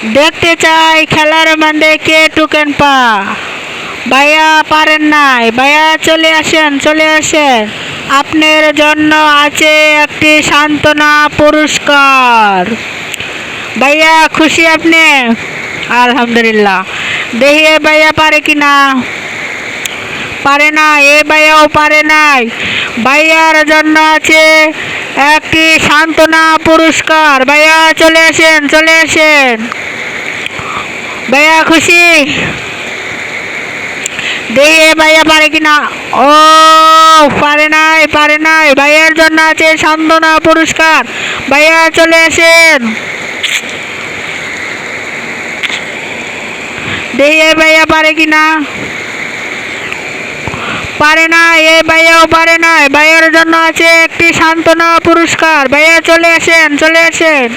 দেখতে চাই খেলার মাঠে কে টোকেন পা। ভাইয়া পারেন নাই, ভাইয়া চলে আসেন, চলে আসেন। আপনার জন্য আছে একটি সান্ত্বনা পুরস্কার। ভাইয়া খুশি আপনি? আলহামদুলিল্লাহ। দেখি এ ভাইয়া পারে কিনা। পারে না, এ ভাইয়াও পারে নাই। ভাইয়ার জন্য আছে একটি সান্ত্বনা পুরস্কার। ভাইয়া চলে আসেন, চলে আসেন। ভাইয়া খুশি? দেখি এ ভাইয়া পারে কিনা। ও পারে নাই, পারে নাই। ভাইয়ার জন্য আছে সান্ত্বনা পুরস্কার। ভাইয়া চলে আসেন। দেখি এ ভাইয়া পারে কিনা। পারে না, এ ভাইয়াও পারে নাই। ভাইয়ার জন্য আছে একটি সান্ত্বনা পুরস্কার। ভাইয়া চলে আসেন, চলে আসেন।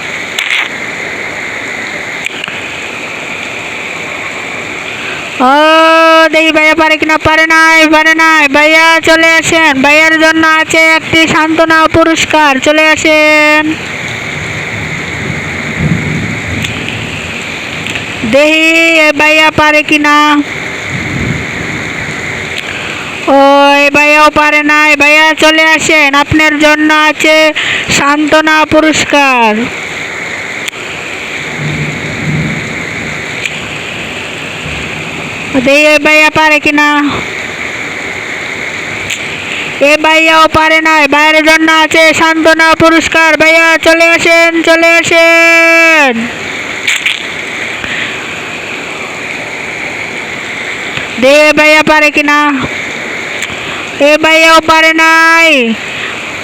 ও দেখি ভাইয়া পারে কিনা। পারে নাই, পারে নাই। ভাইয়া চলে আসেন। ভাইয়ার জন্য আছে একটি সান্ত্বনা পুরস্কার। চলে আসেন। দেখি এ ভাইয়া পারে কিনা। ও এ ভাইয়াও পারে নাই। ভাইয়া চলে আসেন, আপনার জন্য আছে সান্ত্বনা পুরস্কার। দেখি এ ভাইয়া পারে কিনা। এ ভাইয়াও পারে নাই। ভাইয়ের জন্য আছে সান্ত্বনা পুরস্কার। ভাইয়া চলে আসেন, চলে আসেন। দেখি এ ভাইয়া পারে কিনা। এ ভাইয়াও পারে নাই।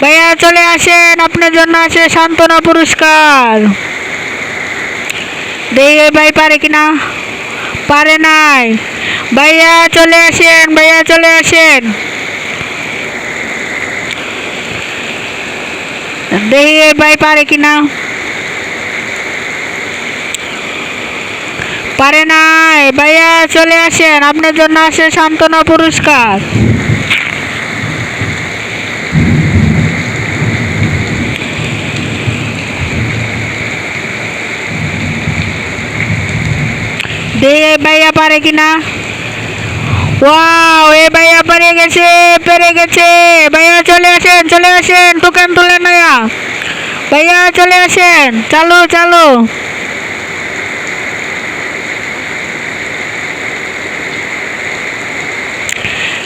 ভাইয়া চলে আসেন, আপনার জন্য আছে সান্ত্বনা পুরস্কার। দেখি এ ভাই পারে কিনা। পারে নাই। ভাইয়া চলে আসেন, ভাইয়া চলে আসেন। দেখি এ ভাই পারে কিনা। পারে নাই। ভাইয়া চলে আসেন, আপনার জন্য আছে সান্ত্বনা পুরস্কার। দেখি এ ভাইয়া পারে কিনা। ওয়াও এ ভাইয়া পেরে গেছে, পেরে গেছে। ভাইয়া চলে আসেন, চলে আসেন। টোকেন তুলে নয়া। ভাইয়া চলে আসেন, চালু চালু।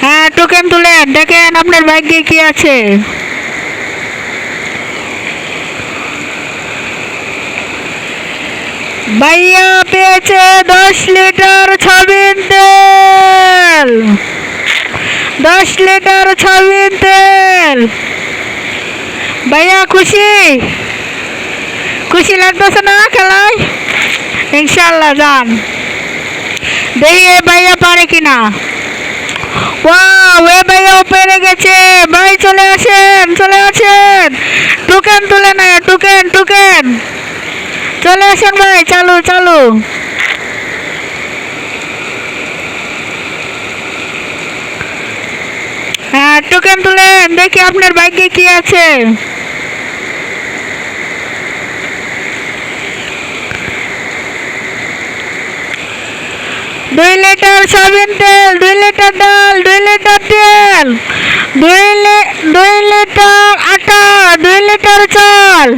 হ্যাঁ টোকেন তুলেন, দেখেন আপনার ভাগ্যে কি আছে। ভাইয়া পেয়েছে 10 লিটার সয়াবিন তেল। 10 লিটার সয়াবিন তেল। ভাইয়া খুশি? খুশি লাগতেছে না খেলায়? ইনশাল্লাহ যান। দেখি এ ভাইয়া পারে কিনা। ওয়াও এ ভাইয়াও পেরে গেছে। ভাই চলে আসেন, চলে আসেন। টোকেন তুলে নেয়, টোকেন টোকেন। চলে আসেন ভাই, চালু চালু। হ্যাঁ টোকেন তুলেন, দেখি আপনার ভাগ্যে কি আছে। দুই লিটার সয়াবিন তেল, 2 লিটার ডাল, 2 লিটার তেল, 2 লিটার আটা, 2 লিটার চাল।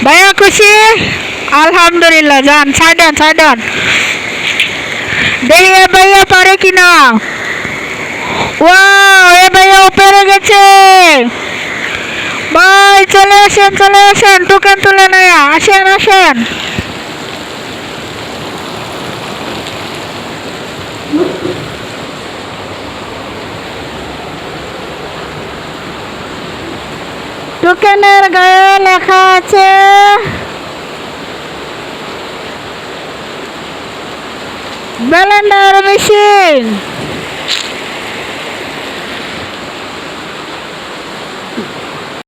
ভাইয়া খুশি? আলহামদুলিল্লাহ যান, সাইডান সাইডান। দেখি এ ভাইয়া পারে কিনা। ওয়াও এ ভাইয়াও পেরে গেছে। ভাই চলে আসেন, চলে আসেন। টোকেন তুলে নেয়া, আসেন আসেন। টোকেনের গায়ে লেখা আছে ব্লেন্ডার মেশিন।